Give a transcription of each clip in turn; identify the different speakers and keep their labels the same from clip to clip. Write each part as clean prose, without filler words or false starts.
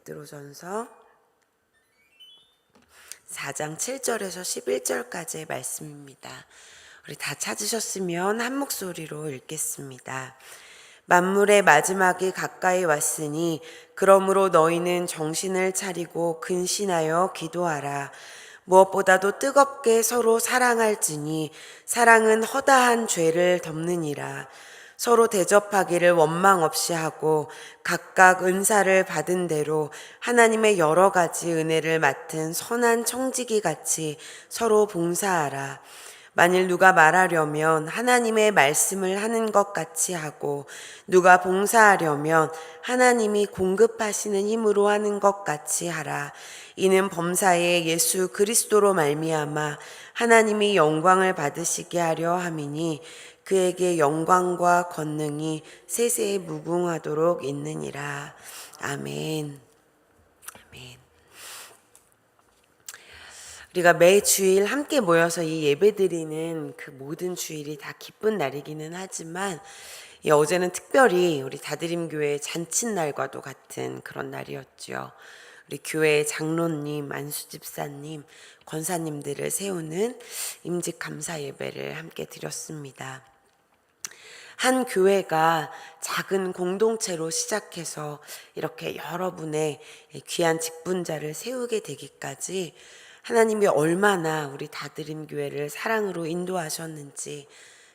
Speaker 1: 베드로전서 4장 7절에서 11절까지의 말씀입니다. 우리 다 찾으셨으면 한 목소리로 읽겠습니다. 만물의 마지막이 가까이 왔으니 그러므로 너희는 정신을 차리고 근신하여 기도하라. 무엇보다도 뜨겁게 서로 사랑할지니 사랑은 허다한 죄를 덮느니라. 서로 대접하기를 원망 없이 하고 각각 은사를 받은 대로 하나님의 여러 가지 은혜를 맡은 선한 청지기 같이 서로 봉사하라. 만일 누가 말하려면 하나님의 말씀을 하는 것 같이 하고 누가 봉사하려면 하나님이 공급하시는 힘으로 하는 것 같이 하라. 이는 범사에 예수 그리스도로 말미암아 하나님이 영광을 받으시게 하려 함이니 그에게 영광과 권능이 세세에 무궁하도록 있느니라. 아멘. 아멘. 우리가 매 주일 함께 모여서 이 예배드리는 그 모든 주일이 다 기쁜 날이기는 하지만 어제는 특별히 우리 다드림교회 잔칫날과도 같은 그런 날이었죠. 우리 교회 장로님, 안수집사님, 권사님들을 세우는 임직 감사 예배를 함께 드렸습니다. 한 교회가 작은 공동체로 시작해서 이렇게 여러분의 귀한 직분자를 세우게 되기까지 하나님이 얼마나 우리 다드림교회를 사랑으로 인도하셨는지,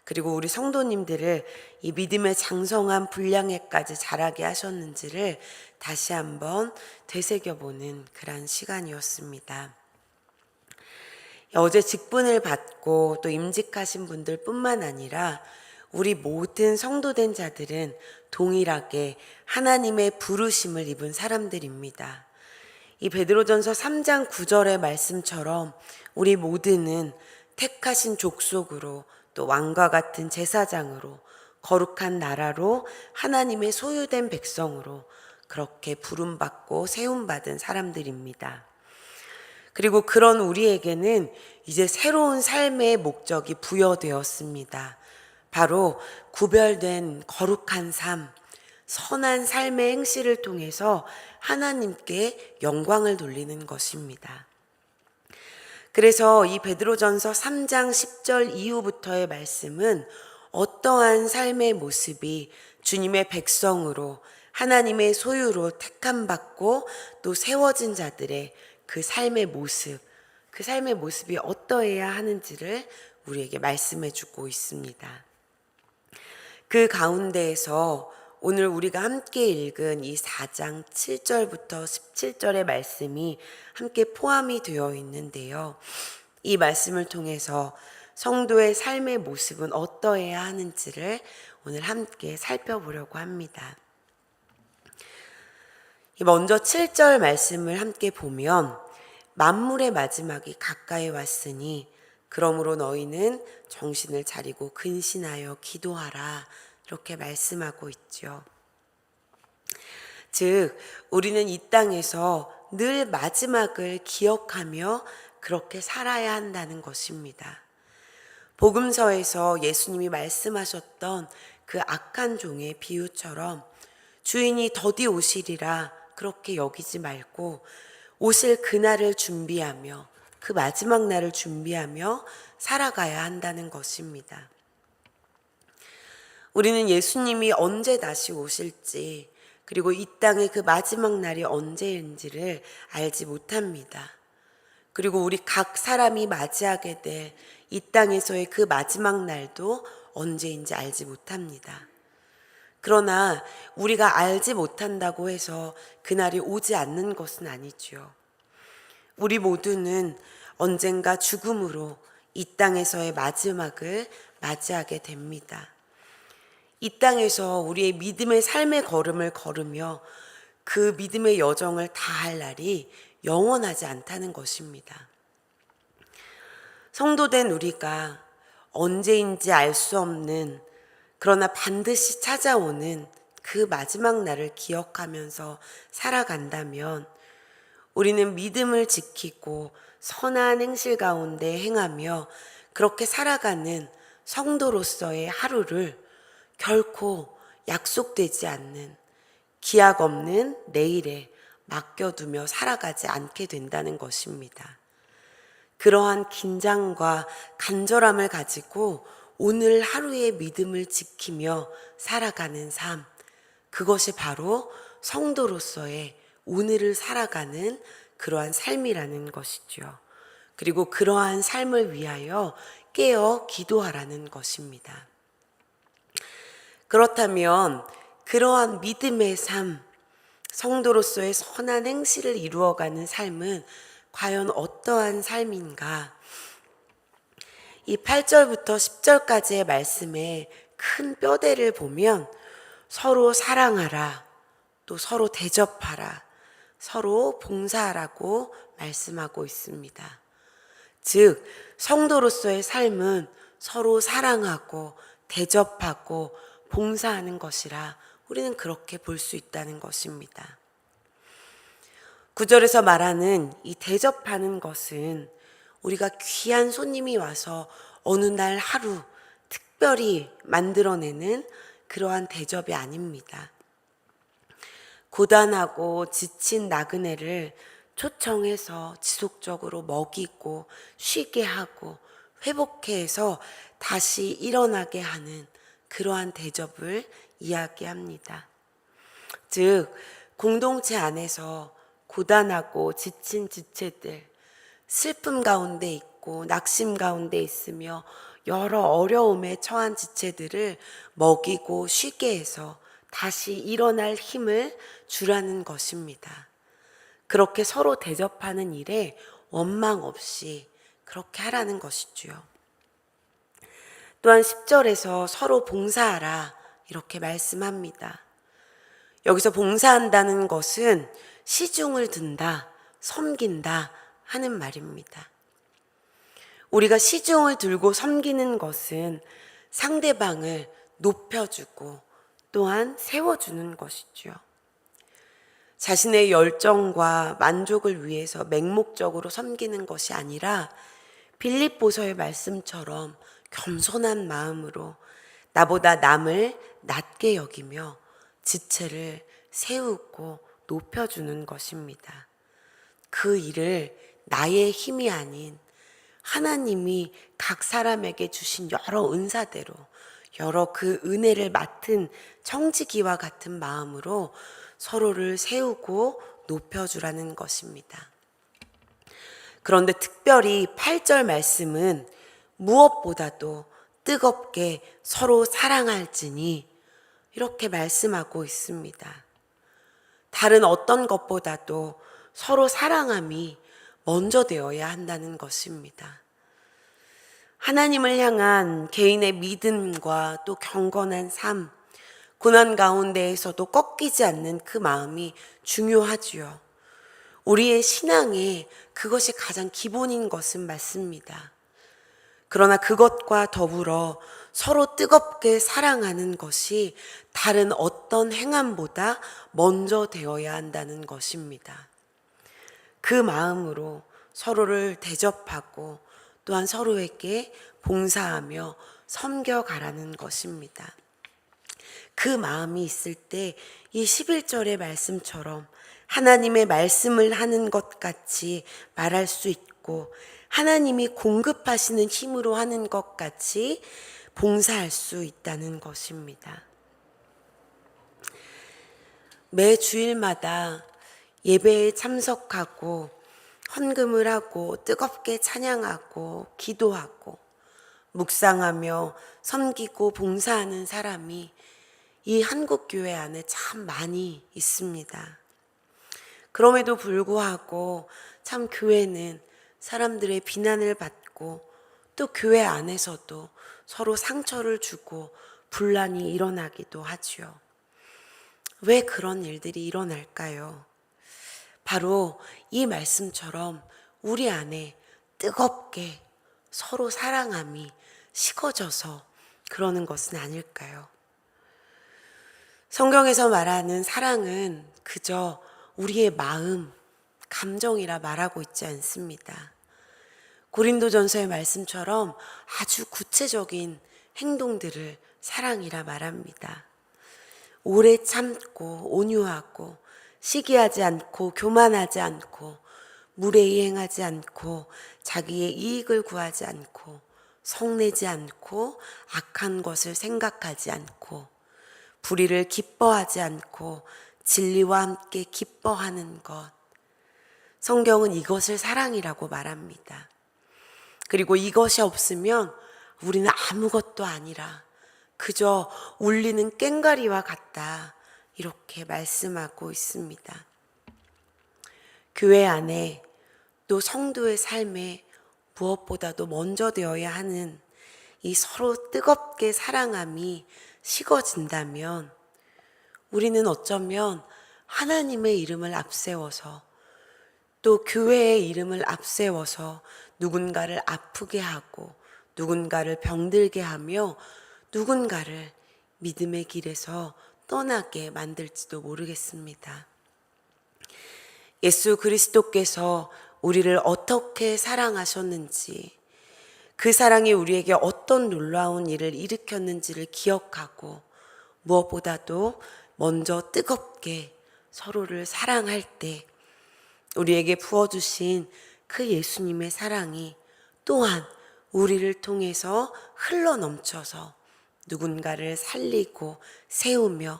Speaker 1: 그리고 우리 성도님들을 이 믿음의 장성한 분량에까지 자라게 하셨는지를 다시 한번 되새겨보는 그런 시간이었습니다. 어제 직분을 받고 또 임직하신 분들 뿐만 아니라 우리 모든 성도된 자들은 동일하게 하나님의 부르심을 입은 사람들입니다. 이 베드로전서 3장 9절의 말씀처럼 우리 모두는 택하신 족속으로 또 왕과 같은 제사장으로 거룩한 나라로 하나님의 소유된 백성으로 그렇게 부름받고 세움받은 사람들입니다. 그리고 그런 우리에게는 이제 새로운 삶의 목적이 부여되었습니다. 바로 구별된 거룩한 삶, 선한 삶의 행실을 통해서 하나님께 영광을 돌리는 것입니다. 그래서 이 베드로전서 3장 10절 이후부터의 말씀은 어떠한 삶의 모습이 주님의 백성으로 하나님의 소유로 택함받고 또 세워진 자들의 그 삶의 모습, 그 삶의 모습이 어떠해야 하는지를 우리에게 말씀해 주고 있습니다. 그 가운데에서 오늘 우리가 함께 읽은 이 4장 7절부터 17절의 말씀이 함께 포함이 되어 있는데요. 이 말씀을 통해서 성도의 삶의 모습은 어떠해야 하는지를 오늘 함께 살펴보려고 합니다. 먼저 7절 말씀을 함께 보면 만물의 마지막이 가까이 왔으니 그러므로 너희는 정신을 차리고 근신하여 기도하라. 이렇게 말씀하고 있죠. 즉, 우리는 이 땅에서 늘 마지막을 기억하며 그렇게 살아야 한다는 것입니다. 복음서에서 예수님이 말씀하셨던 그 악한 종의 비유처럼 주인이 더디 오시리라 그렇게 여기지 말고 오실 그날을 준비하며 그 마지막 날을 준비하며 살아가야 한다는 것입니다. 우리는 예수님이 언제 다시 오실지, 그리고 이 땅의 그 마지막 날이 언제인지를 알지 못합니다. 그리고 우리 각 사람이 맞이하게 될 이 땅에서의 그 마지막 날도 언제인지 알지 못합니다. 그러나 우리가 알지 못한다고 해서 그날이 오지 않는 것은 아니죠. 우리 모두는 언젠가 죽음으로 이 땅에서의 마지막을 맞이하게 됩니다. 이 땅에서 우리의 믿음의 삶의 걸음을 걸으며 그 믿음의 여정을 다할 날이 영원하지 않다는 것입니다. 성도된 우리가 언제인지 알 수 없는, 그러나 반드시 찾아오는 그 마지막 날을 기억하면서 살아간다면 우리는 믿음을 지키고 선한 행실 가운데 행하며 그렇게 살아가는 성도로서의 하루를 결코 약속되지 않는 기약 없는 내일에 맡겨두며 살아가지 않게 된다는 것입니다. 그러한 긴장과 간절함을 가지고 오늘 하루의 믿음을 지키며 살아가는 삶, 그것이 바로 성도로서의 오늘을 살아가는 그러한 삶이라는 것이죠. 그리고 그러한 삶을 위하여 깨어 기도하라는 것입니다. 그렇다면 그러한 믿음의 삶, 성도로서의 선한 행실을 이루어가는 삶은 과연 어떠한 삶인가? 이 8절부터 10절까지의 말씀에 큰 뼈대를 보면 서로 사랑하라, 또 서로 대접하라, 서로 봉사하라고 말씀하고 있습니다. 즉, 성도로서의 삶은 서로 사랑하고 대접하고 봉사하는 것이라 우리는 그렇게 볼 수 있다는 것입니다. 9절에서 말하는 이 대접하는 것은 우리가 귀한 손님이 와서 어느 날 하루 특별히 만들어내는 그러한 대접이 아닙니다. 고단하고 지친 나그네를 초청해서 지속적으로 먹이고 쉬게 하고 회복해 해서 다시 일어나게 하는 그러한 대접을 이야기합니다. 즉, 공동체 안에서 고단하고 지친 지체들, 슬픔 가운데 있고 낙심 가운데 있으며 여러 어려움에 처한 지체들을 먹이고 쉬게 해서 다시 일어날 힘을 주라는 것입니다. 그렇게 서로 대접하는 일에 원망 없이 그렇게 하라는 것이지요. 또한 10절에서 서로 봉사하라 이렇게 말씀합니다. 여기서 봉사한다는 것은 시중을 든다, 섬긴다 하는 말입니다. 우리가 시중을 들고 섬기는 것은 상대방을 높여주고 또한 세워주는 것이죠. 자신의 열정과 만족을 위해서 맹목적으로 섬기는 것이 아니라 빌립보서의 말씀처럼 겸손한 마음으로 나보다 남을 낮게 여기며 지체를 세우고 높여주는 것입니다. 그 일을 나의 힘이 아닌 하나님이 각 사람에게 주신 여러 은사대로 여러 그 은혜를 맡은 청지기와 같은 마음으로 서로를 세우고 높여주라는 것입니다. 그런데 특별히 8절 말씀은 무엇보다도 뜨겁게 서로 사랑할지니 이렇게 말씀하고 있습니다. 다른 어떤 것보다도 서로 사랑함이 먼저 되어야 한다는 것입니다. 하나님을 향한 개인의 믿음과 또 경건한 삶, 고난 가운데에서도 꺾이지 않는 그 마음이 중요하지요. 우리의 신앙에 그것이 가장 기본인 것은 맞습니다. 그러나 그것과 더불어 서로 뜨겁게 사랑하는 것이 다른 어떤 행함보다 먼저 되어야 한다는 것입니다. 그 마음으로 서로를 대접하고 또한 서로에게 봉사하며 섬겨가라는 것입니다. 그 마음이 있을 때 이 11절의 말씀처럼 하나님의 말씀을 하는 것 같이 말할 수 있고 하나님이 공급하시는 힘으로 하는 것 같이 봉사할 수 있다는 것입니다. 매 주일마다 예배에 참석하고 헌금을 하고 뜨겁게 찬양하고 기도하고 묵상하며 섬기고 봉사하는 사람이 이 한국교회 안에 참 많이 있습니다. 그럼에도 불구하고 참 교회는 사람들의 비난을 받고 또 교회 안에서도 서로 상처를 주고 분란이 일어나기도 하지요. 왜 그런 일들이 일어날까요? 바로 이 말씀처럼 우리 안에 뜨겁게 서로 사랑함이 식어져서 그러는 것은 아닐까요? 성경에서 말하는 사랑은 그저 우리의 마음, 감정이라 말하고 있지 않습니다. 고린도전서의 말씀처럼 아주 구체적인 행동들을 사랑이라 말합니다. 오래 참고 온유하고 시기하지 않고 교만하지 않고 무례이행하지 않고 자기의 이익을 구하지 않고 성내지 않고 악한 것을 생각하지 않고 불의를 기뻐하지 않고 진리와 함께 기뻐하는 것. 성경은 이것을 사랑이라고 말합니다. 그리고 이것이 없으면 우리는 아무것도 아니라 그저 울리는 꽹과리와 같다. 이렇게 말씀하고 있습니다. 교회 안에 또 성도의 삶에 무엇보다도 먼저 되어야 하는 이 서로 뜨겁게 사랑함이 식어진다면 우리는 어쩌면 하나님의 이름을 앞세워서 또 교회의 이름을 앞세워서 누군가를 아프게 하고 누군가를 병들게 하며 누군가를 믿음의 길에서 떠나게 만들지도 모르겠습니다. 예수 그리스도께서 우리를 어떻게 사랑하셨는지, 그 사랑이 우리에게 어떤 놀라운 일을 일으켰는지를 기억하고 무엇보다도 먼저 뜨겁게 서로를 사랑할 때 우리에게 부어주신 그 예수님의 사랑이 또한 우리를 통해서 흘러넘쳐서 누군가를 살리고 세우며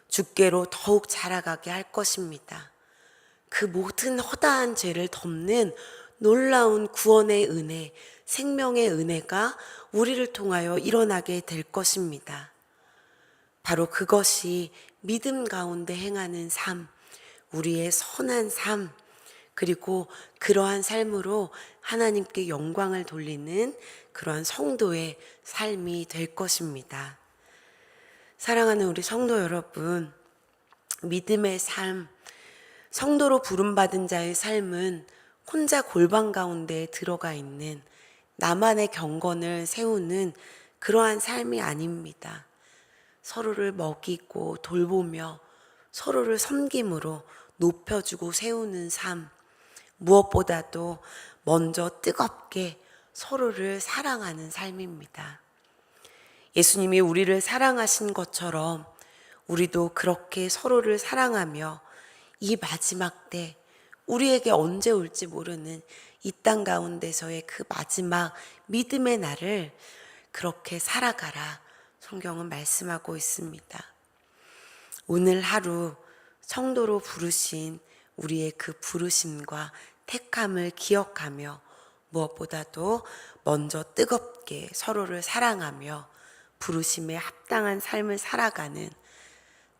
Speaker 1: 주께로 더욱 자라가게 할 것입니다. 그 모든 허다한 죄를 덮는 놀라운 구원의 은혜, 생명의 은혜가 우리를 통하여 일어나게 될 것입니다. 바로 그것이 믿음 가운데 행하는 삶, 우리의 선한 삶, 그리고 그러한 삶으로 하나님께 영광을 돌리는 그러한 성도의 삶이 될 것입니다. 사랑하는 우리 성도 여러분, 믿음의 삶, 성도로 부름받은 자의 삶은 혼자 골방 가운데 들어가 있는 나만의 경건을 세우는 그러한 삶이 아닙니다. 서로를 먹이고 돌보며 서로를 섬김으로 높여주고 세우는 삶, 무엇보다도 먼저 뜨겁게 서로를 사랑하는 삶입니다. 예수님이 우리를 사랑하신 것처럼 우리도 그렇게 서로를 사랑하며 이 마지막 때 우리에게 언제 올지 모르는 이 땅 가운데서의 그 마지막 믿음의 날을 그렇게 살아가라 성경은 말씀하고 있습니다. 오늘 하루 성도로 부르신 우리의 그 부르심과 택함을 기억하며 무엇보다도 먼저 뜨겁게 서로를 사랑하며 부르심에 합당한 삶을 살아가는,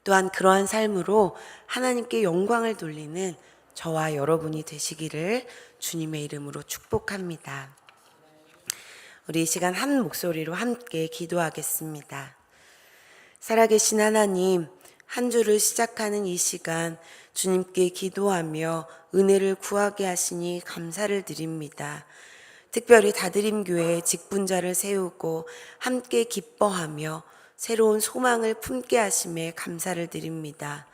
Speaker 1: 또한 그러한 삶으로 하나님께 영광을 돌리는 저와 여러분이 되시기를 주님의 이름으로 축복합니다. 우리 이 시간 한 목소리로 함께 기도하겠습니다. 살아계신 하나님, 한 주를 시작하는 이 시간 주님께 기도하며 은혜를 구하게 하시니 감사를 드립니다. 특별히 다드림교회 직분자를 세우고 함께 기뻐하며 새로운 소망을 품게 하심에 감사를 드립니다.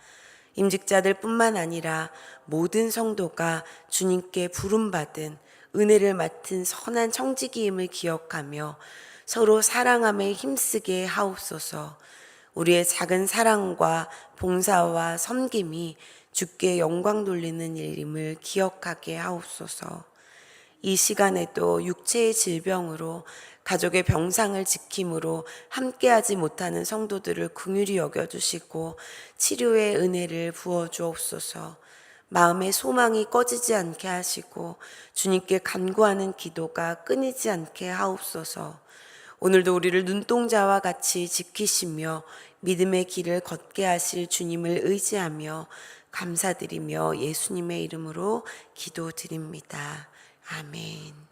Speaker 1: 임직자들 뿐만 아니라 모든 성도가 주님께 부름받은 은혜를 맡은 선한 청지기임을 기억하며 서로 사랑함에 힘쓰게 하옵소서. 우리의 작은 사랑과 봉사와 섬김이 주께 영광 돌리는 일임을 기억하게 하옵소서. 이 시간에도 육체의 질병으로 가족의 병상을 지킴으로 함께하지 못하는 성도들을 긍휼히 여겨주시고 치료의 은혜를 부어주옵소서. 마음의 소망이 꺼지지 않게 하시고 주님께 간구하는 기도가 끊이지 않게 하옵소서. 오늘도 우리를 눈동자와 같이 지키시며 믿음의 길을 걷게 하실 주님을 의지하며 감사드리며 예수님의 이름으로 기도드립니다. 아멘.